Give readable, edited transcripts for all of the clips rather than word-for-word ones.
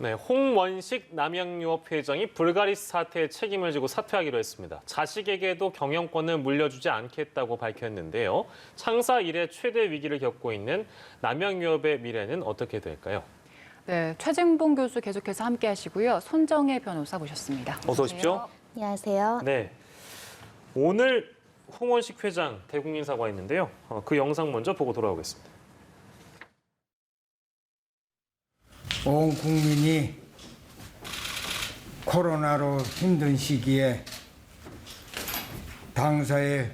네, 홍원식 남양유업 회장이 불가리스 사태에 책임을 지고 사퇴하기로 했습니다. 자식에게도 경영권을 물려주지 않겠다고 밝혔는데요. 창사 이래 최대 위기를 겪고 있는 남양유업의 미래는 어떻게 될까요? 네, 최진봉 교수 계속해서 함께 하시고요. 손정혜 변호사 모셨습니다. 어서 오십시오. 안녕하세요. 네, 오늘 홍원식 회장 대국민 사과했는데요. 그 영상 먼저 보고 돌아오겠습니다. 온 국민이 코로나로 힘든 시기에 당사의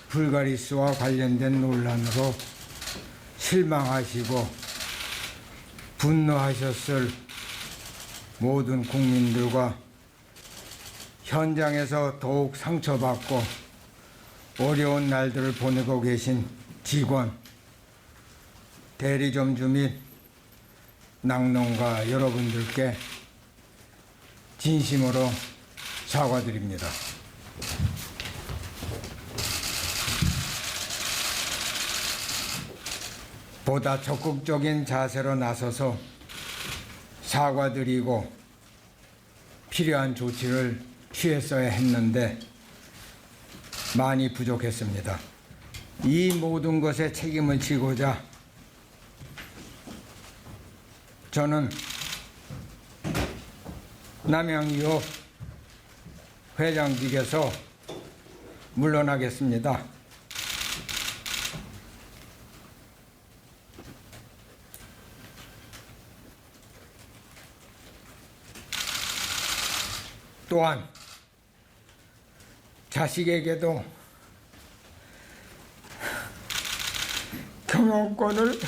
불가리스와 관련된 논란으로 실망하시고 분노하셨을 모든 국민들과 현장에서 더욱 상처받고 어려운 날들을 보내고 계신 직원, 대리점주 및 낙농가 여러분들께 진심으로 사과드립니다. 보다 적극적인 자세로 나서서 사과드리고 필요한 조치를 취했어야 했는데 많이 부족했습니다. 이 모든 것에 책임을 지고자 저는 남양유업 회장직에서 물러나겠습니다. 또한 자식에게도 경영권을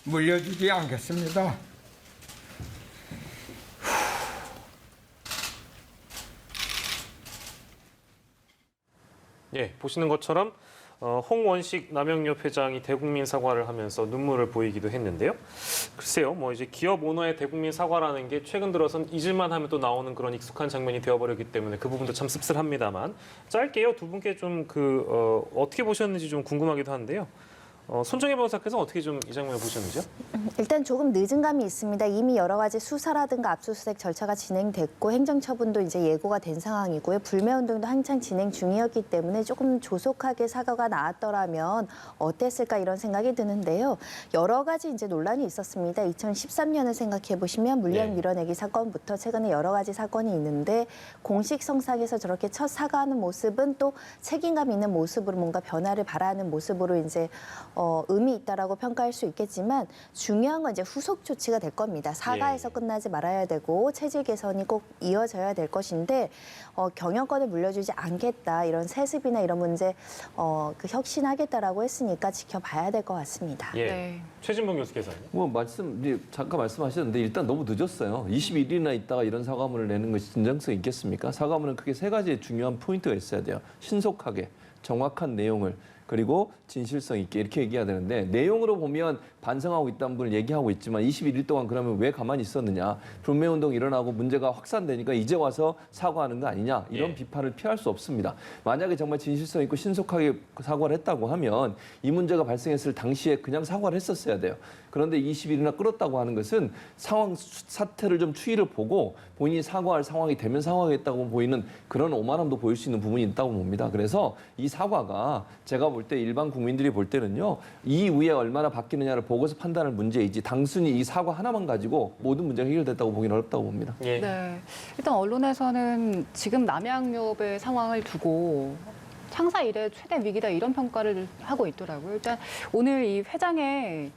물려주지 않겠습니다. 예, 보시는 것처럼 홍원식 남양유업 회장이 대국민 사과를 하면서 눈물을 보이기도 했는데요. 글쎄요, 뭐 이제 기업 오너의 대국민 사과라는 게 최근 들어선 잊을만 하면 또 나오는 그런 익숙한 장면이 되어버렸기 때문에 그 부분도 참 씁쓸합니다만 짧게요, 두 분께 좀 어떻게 보셨는지 좀 궁금하기도 한데요. 손정혜 변호사께서 어떻게 좀 이 장면을 보셨는지요? 일단 조금 늦은 감이 있습니다. 이미 여러 가지 수사라든가 압수수색 절차가 진행됐고 행정처분도 이제 예고가 된 상황이고요. 불매운동도 한창 진행 중이었기 때문에 조금 조속하게 사과가 나왔더라면 어땠을까 이런 생각이 드는데요. 여러 가지 이제 논란이 있었습니다. 2013년을 생각해 보시면 물량 밀어내기 사건부터 최근에 여러 가지 사건이 있는데 공식 성상에서 저렇게 첫 사과하는 모습은 또 책임감 있는 모습으로 뭔가 변화를 바라는 모습으로 이제 의미 있다라고 평가할 수 있겠지만 중요한 건 이제 후속 조치가 될 겁니다. 사과에서 끝나지 말아야 되고 체질 개선이 꼭 이어져야 될 것인데 경영권을 물려주지 않겠다 이런 세습이나 이런 문제 혁신하겠다라고 했으니까 지켜봐야 될 것 같습니다. 예. 네. 최진봉 교수께서는? 잠깐 말씀하셨는데 일단 너무 늦었어요. 21일이나 있다가 이런 사과문을 내는 것이 진정성 있겠습니까? 사과문은 크게 세 가지 중요한 포인트가 있어야 돼요. 신속하게, 정확한 내용을, 그리고 진실성 있게 이렇게 얘기해야 되는데 내용으로 보면 반성하고 있다는 분을 얘기하고 있지만 21일 동안 그러면 왜 가만히 있었느냐. 불매운동이 일어나고 문제가 확산되니까 이제 와서 사과하는 거 아니냐. 이런 비판을 피할 수 없습니다. 만약에 정말 진실성 있고 신속하게 사과를 했다고 하면 이 문제가 발생했을 당시에 그냥 사과를 했었어야 돼요. 그런데 20일이나 끌었다고 하는 것은 사태를 좀 추이를 보고 본인이 사과할 상황이 되면 사과하겠다고 보이는 그런 오만함도 보일 수 있는 부분이 있다고 봅니다. 그래서 이 사과가 제가 볼 때 일반 국민들이 볼 때는요. 이후에 얼마나 바뀌느냐를 보고서 판단할 문제이지 단순히 이 사과 하나만 가지고 모든 문제가 해결됐다고 보기는 어렵다고 봅니다. 예. 네, 일단 언론에서는 지금 남양유업의 상황을 두고 창사 이래 최대 위기다 이런 평가를 하고 있더라고요. 일단 오늘 이 회장의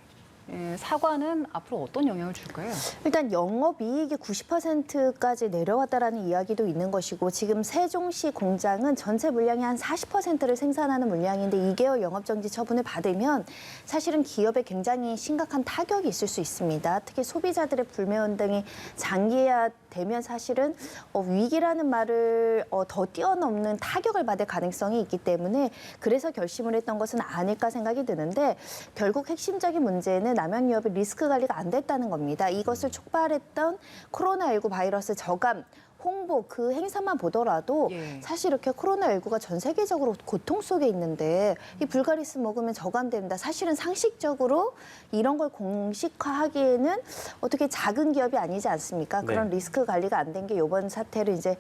사과는 앞으로 어떤 영향을 줄까요? 일단 영업이익이 90%까지 내려왔다라는 이야기도 있는 것이고 지금 세종시 공장은 전체 물량의 한 40%를 생산하는 물량인데 2개월 영업정지 처분을 받으면 사실은 기업에 굉장히 심각한 타격이 있을 수 있습니다. 특히 소비자들의 불매운동이 장기화되면 사실은 위기라는 말을 더 뛰어넘는 타격을 받을 가능성이 있기 때문에 그래서 결심을 했던 것은 아닐까 생각이 드는데 결국 핵심적인 문제는 남양유업의 리스크 관리가 안 됐다는 겁니다. 이것을 촉발했던 코로나19 바이러스 저감 홍보 그 행사만 보더라도 예. 사실 이렇게 코로나19가 전 세계적으로 고통 속에 있는데 이 불가리스 먹으면 저감됩니다. 사실은 상식적으로 이런 걸 공식화하기에는 어떻게 작은 기업이 아니지 않습니까? 네. 그런 리스크 관리가 안 된 게 이번 사태를 이제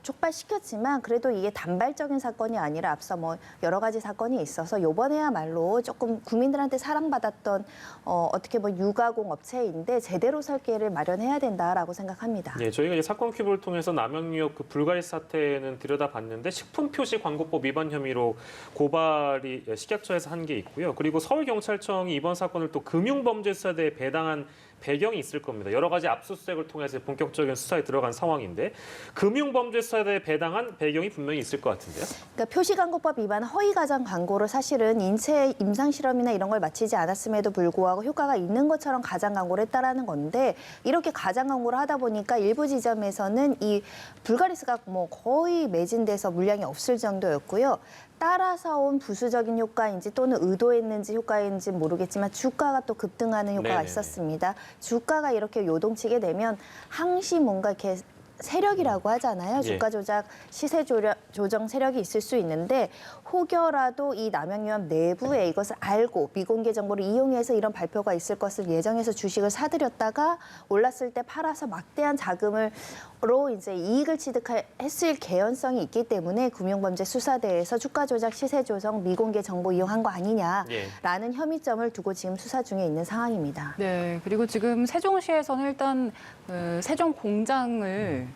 촉발시켰지만 그래도 이게 단발적인 사건이 아니라 앞서 뭐 여러 가지 사건이 있어서 이번에야말로 조금 국민들한테 사랑받았던 어떻게 보면 유가공 업체인데 제대로 설 기회를 마련해야 된다라고 생각합니다. 예, 저희가 이제 사건 큐브를 통해서 남양유업 그 불가리스 사태는 들여다봤는데 식품표시광고법 위반 혐의로 고발이 식약처에서 한 게 있고요. 그리고 서울경찰청이 이번 사건을 또 금융범죄수사대에 배당한 배경이 있을 겁니다. 여러 가지 압수수색을 통해서 본격적인 수사에 들어간 상황인데 금융범죄수사대에 배당한 배경이 분명히 있을 것 같은데요. 그러니까 표시광고법 위반 허위 가장 광고를 사실은 인체 임상 실험이나 이런 걸 마치지 않았음에도 불구하고 효과가 있는 것처럼 가장 광고를 했다라는 건데 이렇게 가장 광고를 하다 보니까 일부 지점에서는 이 불가리스가 뭐 거의 매진돼서 물량이 없을 정도였고요. 따라서 온 부수적인 효과인지 또는 의도했는지 효과인지 모르겠지만 주가가 또 급등하는 효과가 네네네. 있었습니다. 주가가 이렇게 요동치게 되면 항시 뭔가 이렇게 세력이라고 하잖아요. 예. 주가 조작, 시세 조정 세력이 있을 수 있는데 혹여라도 이 남양유업 내부에 이것을 알고 미공개 정보를 이용해서 이런 발표가 있을 것을 예정해서 주식을 사들였다가 올랐을 때 팔아서 막대한 자금으로 이제 이익을 취득했을 개연성이 있기 때문에 금융범죄수사대에서 주가 조작, 시세 조정, 미공개 정보 이용한 거 아니냐라는 혐의점을 두고 지금 수사 중에 있는 상황입니다. 네, 그리고 지금 세종시에서는 일단 세종 공장을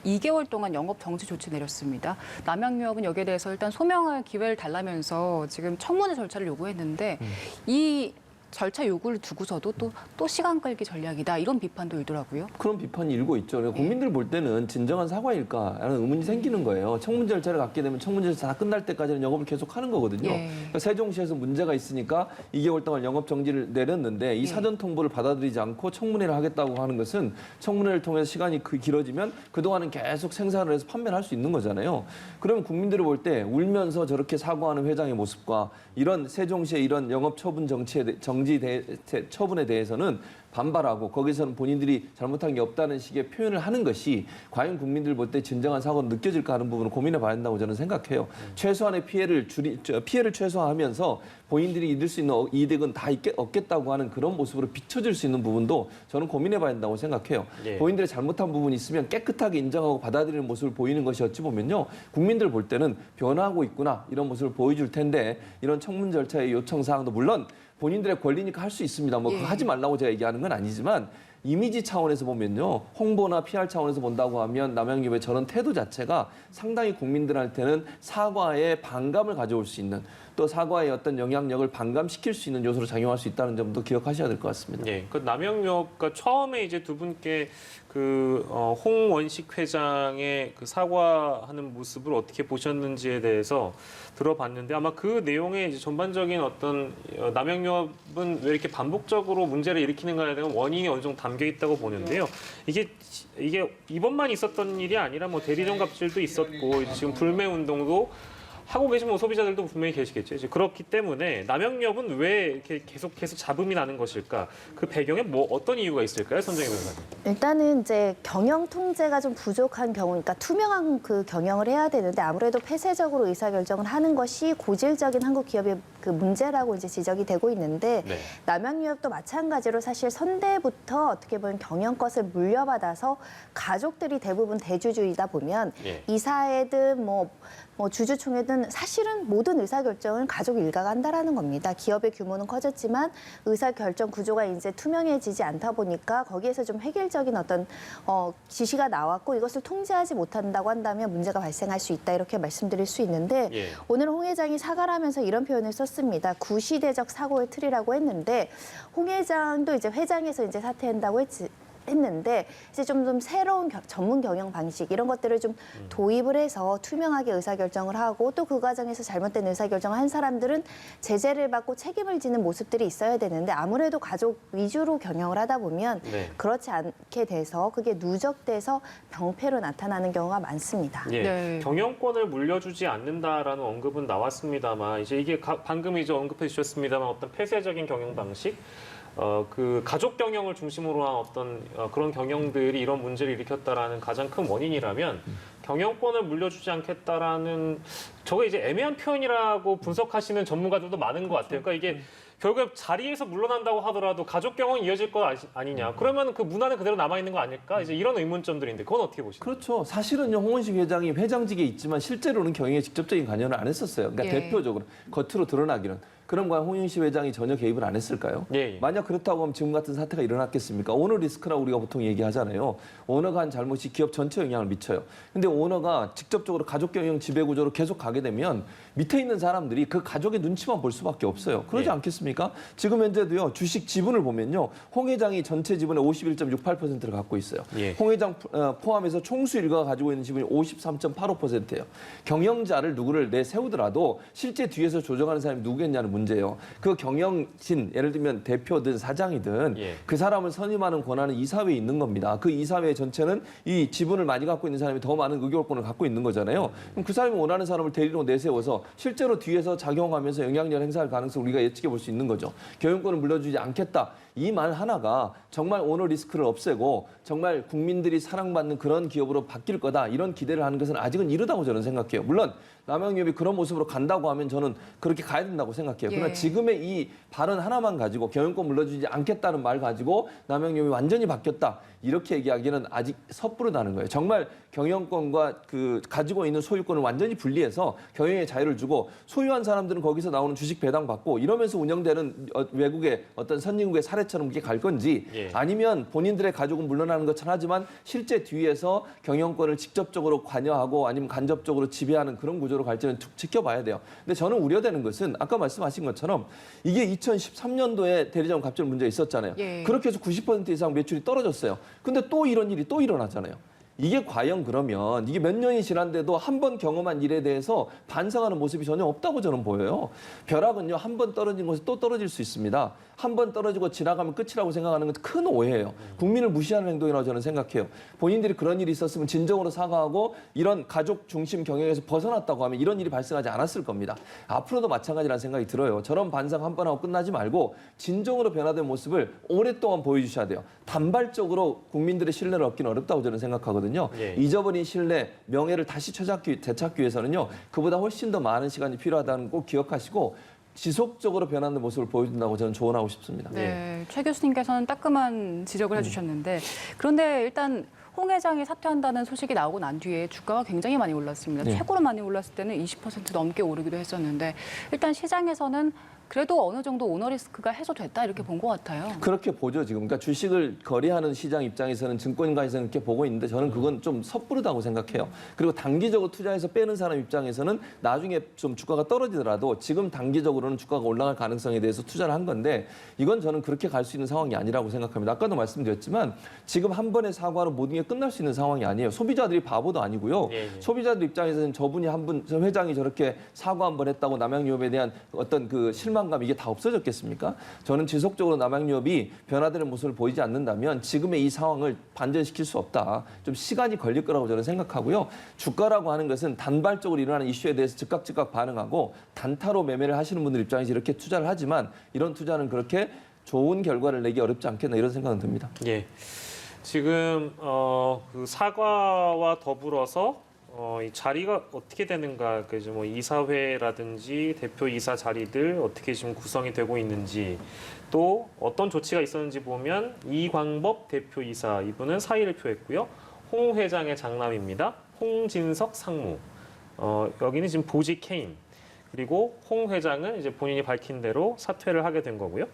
2개월 동안 영업 정지 조치 내렸습니다. 남양유업은 여기에 대해서 일단 소명할 기회를 달라면서 지금 청문회 절차를 요구했는데 이 절차 요구를 두고서도 또 시간 끌기 전략이다 이런 비판도 있더라고요. 그런 비판이 일고 있죠. 그러니까 국민들 볼 때는 진정한 사과일까라는 의문이 생기는 거예요. 청문제 절차를 갖게 되면 청문제 절차 다 끝날 때까지는 영업을 계속하는 거거든요. 예. 그러니까 세종시에서 문제가 있으니까 2개월 동안 영업 정지를 내렸는데 이 사전 통보를 받아들이지 않고 청문회를 하겠다고 하는 것은 청문회를 통해서 시간이 길어지면 그동안은 계속 생산을 해서 판매를 할 수 있는 거잖아요. 그러면 국민들을 볼 때 울면서 저렇게 사과하는 회장의 모습과 이런 세종시의 이런 영업 처분 처분에 대해서는 반발하고 거기서는 본인들이 잘못한 게 없다는 식의 표현을 하는 것이 과연 국민들 볼 때 진정한 사고로 느껴질까 하는 부분을 고민해 봐야 한다고 저는 생각해요. 최소한의 피해를 최소화하면서 본인들이 얻을 수 있는 이득은 다 얻겠다고 하는 그런 모습으로 비춰질 수 있는 부분도 저는 고민해 봐야 한다고 생각해요. 예. 본인들의 잘못한 부분이 있으면 깨끗하게 인정하고 받아들이는 모습을 보이는 것이 어찌 보면요. 국민들 볼 때는 변화하고 있구나 이런 모습을 보여줄 텐데 이런 청문 절차의 요청 사항도 물론 본인들의 권리니까 할 수 있습니다. 뭐 그거 하지 말라고 제가 얘기하는 건 아니지만 이미지 차원에서 보면요. 홍보나 PR 차원에서 본다고 하면 남양유업의 저런 태도 자체가 상당히 국민들한테는 사과에 반감을 가져올 수 있는 또 사과의 어떤 영향력을 반감시킬 수 있는 요소로 작용할 수 있다는 점도 기억하셔야 될 것 같습니다. 예, 그 남양유업과 처음에 이제 두 분께 그 홍원식 회장의 그 사과하는 모습을 어떻게 보셨는지에 대해서 들어봤는데 아마 그 내용의 이제 전반적인 어떤 남양유업은 왜 이렇게 반복적으로 문제를 일으키는가에 대한 원인이 어느 정도 담겨 있다고 보는데요. 이게 이번만 있었던 일이 아니라 뭐 대리점 갑질도 있었고 이제 지금 불매 운동도 하고 계신 뭐 소비자들도 분명히 계시겠죠. 이제 그렇기 때문에 남양유업은 왜 이렇게 계속해서 잡음이 나는 것일까? 그 배경에 뭐 어떤 이유가 있을까요, 손정혜 변호사님? 일단은 이제 경영 통제가 좀 부족한 경우니까 투명한 그 경영을 해야 되는데 아무래도 폐쇄적으로 의사결정을 하는 것이 고질적인 한국 기업의 그 문제라고 이제 지적이 되고 있는데 네. 남양유업도 마찬가지로 사실 선대부터 어떻게 보면 경영것을 물려받아서 가족들이 대부분 대주주이다 보면 예. 이사회든 뭐 주주총회든 사실은 모든 의사결정을 가족 일가가 한다라는 겁니다. 기업의 규모는 커졌지만 의사결정 구조가 이제 투명해지지 않다 보니까 거기에서 좀 획일적인 어떤 지시가 나왔고 이것을 통제하지 못한다고 한다면 문제가 발생할 수 있다 이렇게 말씀드릴 수 있는데 예. 오늘 홍 회장이 사과를 하면서 이런 표현을 썼습니다. 구시대적 사고의 틀이라고 했는데 홍 회장도 이제 회장에서 이제 사퇴한다고 했는데 이제 좀 새로운 전문 경영 방식 이런 것들을 좀 도입을 해서 투명하게 의사결정을 하고 또 그 과정에서 잘못된 의사결정을 한 사람들은 제재를 받고 책임을 지는 모습들이 있어야 되는데 아무래도 가족 위주로 경영을 하다 보면 네. 그렇지 않게 돼서 그게 누적돼서 병폐로 나타나는 경우가 많습니다. 예, 네. 경영권을 물려주지 않는다라는 언급은 나왔습니다만 이제 이게 방금 이제 언급해 주셨습니다만 어떤 폐쇄적인 경영 방식 그 가족 경영을 중심으로 한 어떤 그런 경영들이 이런 문제를 일으켰다라는 가장 큰 원인이라면 경영권을 물려주지 않겠다라는 저게 이제 애매한 표현이라고 분석하시는 전문가들도 많은 것 같아요. 그러니까 이게 결국에 자리에서 물러난다고 하더라도 가족 경영이 이어질 것 아니냐. 그러면 그 문화는 그대로 남아있는 거 아닐까? 이제 이런 의문점들인데 그건 어떻게 보시나요? 그렇죠. 사실은요, 홍원식 회장이 회장직에 있지만 실제로는 경영에 직접적인 관여를 안 했었어요. 그러니까 예. 대표적으로 겉으로 드러나기는. 그럼 과연 홍영식 회장이 전혀 개입을 안 했을까요? 예, 예. 만약 그렇다고 하면 지금 같은 사태가 일어났겠습니까? 오너 리스크라고 우리가 보통 얘기하잖아요. 오너가 한 잘못이 기업 전체에 영향을 미쳐요. 근데 오너가 직접적으로 가족 경영 지배 구조로 계속 가게 되면 밑에 있는 사람들이 그 가족의 눈치만 볼 수밖에 없어요. 그러지 예. 않겠습니까? 지금 현재도요, 주식 지분을 보면요, 홍 회장이 전체 지분의 51.68%를 갖고 있어요. 예. 홍 회장 포함해서 총수 일가가 가지고 있는 지분이 53.85%예요. 경영자를 누구를 내세우더라도 실제 뒤에서 조정하는 사람이 누구겠냐는 문제예요. 그 경영진, 예를 들면 대표든 사장이든 예. 그 사람을 선임하는 권한은 이사회에 있는 겁니다. 그 이사회 전체는 이 지분을 많이 갖고 있는 사람이 더 많은 의결권을 갖고 있는 거잖아요. 그럼 그 사람이 원하는 사람을 대리로 내세워서 실제로 뒤에서 작용하면서 영향력을 행사할 가능성을 우리가 예측해 볼 수 있는 거죠. 경영권을 물려주지 않겠다. 이 말 하나가 정말 오너 리스크를 없애고 정말 국민들이 사랑받는 그런 기업으로 바뀔 거다. 이런 기대를 하는 것은 아직은 이르다고 저는 생각해요. 물론 남양유업이 그런 모습으로 간다고 하면 저는 그렇게 가야 된다고 생각해요. 그러나 예. 지금의 이 발언 하나만 가지고 경영권 물려주지 않겠다는 말 가지고 남양유업이 완전히 바뀌었다. 이렇게 얘기하기는 아직 섣부르다는 거예요. 정말 경영권과 그 가지고 있는 소유권을 완전히 분리해서 경영의 자유를 주고 소유한 사람들은 거기서 나오는 주식 배당 받고 이러면서 운영되는 외국의 어떤 선진국의 사례처럼 그렇게 갈 건지 예. 아니면 본인들의 가족은 물러나는 것처럼 하지만 실제 뒤에서 경영권을 직접적으로 관여하고 아니면 간접적으로 지배하는 그런 구조로 갈지는 지켜봐야 돼요. 근데 저는 우려되는 것은 아까 말씀하신 것처럼 이게 2013년도에 대리점 갑질 문제 있었잖아요. 예. 그렇게 해서 90% 이상 매출이 떨어졌어요. 근데 또 이런 일이 또 일어나잖아요. 이게 과연 그러면 이게 몇 년이 지났는데도 한 번 경험한 일에 대해서 반성하는 모습이 전혀 없다고 저는 보여요. 벼락은요, 한 번 떨어진 곳에 또 떨어질 수 있습니다. 한 번 떨어지고 지나가면 끝이라고 생각하는 건 큰 오해예요. 국민을 무시하는 행동이라고 저는 생각해요. 본인들이 그런 일이 있었으면 진정으로 사과하고 이런 가족 중심 경영에서 벗어났다고 하면 이런 일이 발생하지 않았을 겁니다. 앞으로도 마찬가지라는 생각이 들어요. 저런 반성 한 번 하고 끝나지 말고 진정으로 변화된 모습을 오랫동안 보여주셔야 돼요. 단발적으로 국민들의 신뢰를 얻기는 어렵다고 저는 생각하거든요. 예. 잊어버린 신뢰, 명예를 다시 되찾기 위해서는요. 그보다 훨씬 더 많은 시간이 필요하다는 걸 꼭 기억하시고 지속적으로 변하는 모습을 보여준다고 저는 조언하고 싶습니다. 네, 최 교수님께서는 따끔한 지적을 해주셨는데 그런데 일단 홍 회장이 사퇴한다는 소식이 나오고 난 뒤에 주가가 굉장히 많이 올랐습니다. 네. 최고로 많이 올랐을 때는 20% 넘게 오르기도 했었는데 일단 시장에서는 그래도 어느 정도 오너 리스크가 해소됐다 이렇게 본 것 같아요. 그렇게 보죠, 지금. 그러니까 주식을 거래하는 시장 입장에서는 증권가에서는 이렇게 보고 있는데 저는 그건 좀 섣부르다고 생각해요. 그리고 단기적으로 투자해서 빼는 사람 입장에서는 나중에 좀 주가가 떨어지더라도 지금 단기적으로는 주가가 올라갈 가능성에 대해서 투자를 한 건데 이건 저는 그렇게 갈 수 있는 상황이 아니라고 생각합니다. 아까도 말씀드렸지만 지금 한 번의 사과로 모든 게 끝날 수 있는 상황이 아니에요. 소비자들이 바보도 아니고요. 예, 예. 소비자들 입장에서는 저분이 회장이 저렇게 사과 한 번 했다고 남양유업에 대한 어떤 그 실망감 이게 다 없어졌겠습니까? 저는 지속적으로 남양유업이 변화되는 모습을 보이지 않는다면 지금의 이 상황을 반전시킬 수 없다. 좀 시간이 걸릴 거라고 저는 생각하고요. 주가라고 하는 것은 단발적으로 일어나는 이슈에 대해서 즉각 반응하고 단타로 매매를 하시는 분들 입장에서 이렇게 투자를 하지만 이런 투자는 그렇게 좋은 결과를 내기 어렵지 않겠나 이런 생각은 듭니다. 예. 지금 그 사과와 더불어서 이 자리가 어떻게 되는가, 그뭐 이사회라든지 대표 이사 자리들 어떻게 지금 구성이 되고 있는지, 또 어떤 조치가 있었는지 보면 이광법 대표 이사 이분은 사의를 표했고요. 홍 회장의 장남입니다. 홍진석 상무. 여기는 지금 보직 해임. 그리고 홍 회장은 이제 본인이 밝힌 대로 사퇴를 하게 된 거고요.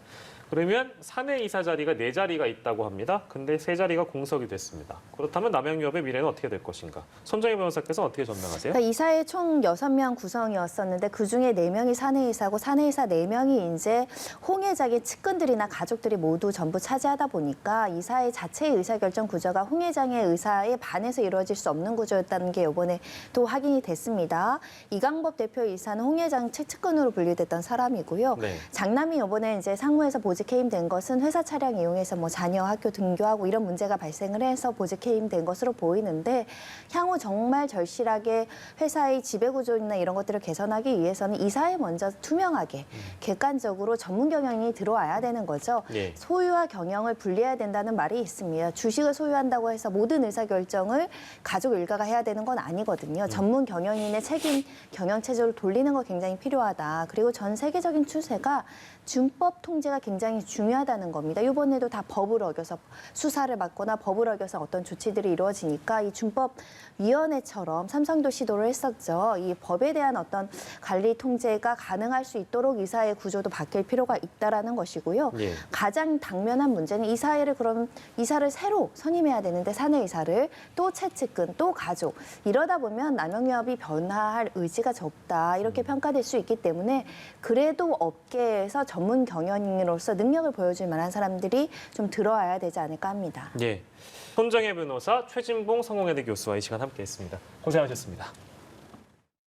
그러면 사내 이사 자리가 4자리가 있다고 합니다. 근데 3자리가 공석이 됐습니다. 그렇다면 남양유업의 미래는 어떻게 될 것인가? 손정희 변호사께서 어떻게 전망하세요? 그러니까 이사회 총 6명 구성이었었는데 그중에 4명이 사내이사고 사내이사 4명이 이제 홍 회장의 측근들이나 가족들이 모두 전부 차지하다 보니까 이사회 자체의 의사결정 구조가 홍 회장의 의사에 반해서 이루어질 수 없는 구조였다는 게 이번에 또 확인이 됐습니다. 이광법 대표이사는 홍 회장 측근으로 분류됐던 사람이고요. 네. 장남이 이번에 이제 상무에서 보직 보직 해임된 것은 회사 차량 이용해서 뭐 자녀 학교 등교하고 이런 문제가 발생을 해서 보직 해임된 것으로 보이는데 향후 정말 절실하게 회사의 지배구조나 이런 것들을 개선하기 위해서는 이사에 먼저 투명하게 객관적으로 전문 경영이 들어와야 되는 거죠. 예. 소유와 경영을 분리해야 된다는 말이 있습니다. 주식을 소유한다고 해서 모든 의사결정을 가족 일가가 해야 되는 건 아니거든요. 전문 경영인의 책임 경영 체제로 돌리는 거 굉장히 필요하다. 그리고 전 세계적인 추세가 준법 통제가 굉장히 중요하다는 겁니다. 이번에도 다 법을 어겨서 수사를 받거나 법을 어겨서 어떤 조치들이 이루어지니까 이 준법위원회처럼 삼성도 시도를 했었죠. 이 법에 대한 어떤 관리 통제가 가능할 수 있도록 이사회 구조도 바뀔 필요가 있다라는 것이고요. 예. 가장 당면한 문제는 이사회를 그럼 이사를 새로 선임해야 되는데 사내 이사를 또 채측근 또 가족 이러다 보면 남용유업이 변화할 의지가 적다 이렇게 평가될 수 있기 때문에 그래도 업계에서 전문 경영인으로서 능력을 보여줄 만한 사람들이 좀 들어와야 되지 않을까 합니다. 예. 손정혜 변호사, 최진봉 성공회대 교수와 이 시간 함께했습니다. 고생하셨습니다.